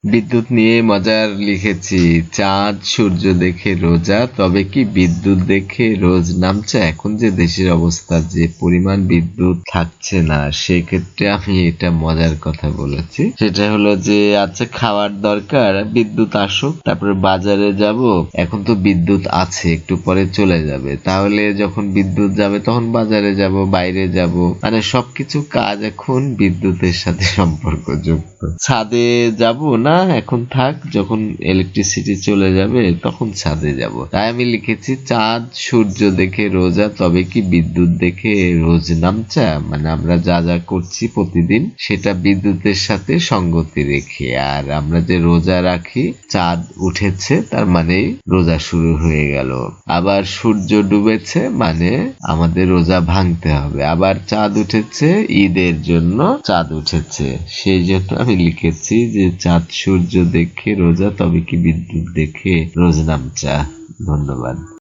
বিদ্যুৎ নিয়ে মজার লিখেছি, চাঁদ সূর্য দেখে রোজা, তবে কি বিদ্যুৎ দেখে রোজ নামছে। এখন যে দেশের অবস্থা, যে পরিমাণ বিদ্যুৎ থাকছে না, সেক্ষেত্রে আমি এটা মজার কথা বলেছি। সেটা হলো যে আচ্ছা খাওয়ার দরকার, বিদ্যুৎ আসুক, তারপরে বাজারে যাব। এখন তো বিদ্যুৎ আছে, একটু পরে চলে যাবে, তাহলে যখন বিদ্যুৎ যাবে তখন বাজারে যাব, বাইরে যাব, মানে সবকিছু কাজ এখন বিদ্যুতের সাথে সম্পর্কযুক্ত। ছাদে যাব না, এখন থাক, যখন ইলেকট্রিসিটি চলে যাবে তখন ছাদে যাব। তাই আমি লিখেছি চাঁদ সূর্য দেখে রোজা, তবে কি বিদ্যুৎ দেখে রোজ নামচা। মানে আমরা যা যা করছি প্রতিদিন সেটা বিদ্যুতের সাথে সঙ্গতি রেখে। আর আমরা যে রোজা রাখি, চাঁদ উঠেছে তার মানে রোজা শুরু হয়ে গেল। আবার সূর্য ডুবেছে মানে আমাদের রোজা ভাঙতে হবে। আবার চাঁদ উঠেছে, ঈদের জন্য চাঁদ উঠেছে, সেই জন্য আমি লিখেছি যে চাঁদ সূর্য দেখে রোজা, তবে কি বিদ্যুৎ দেখে রোজ নামচা। ধন্যবাদ।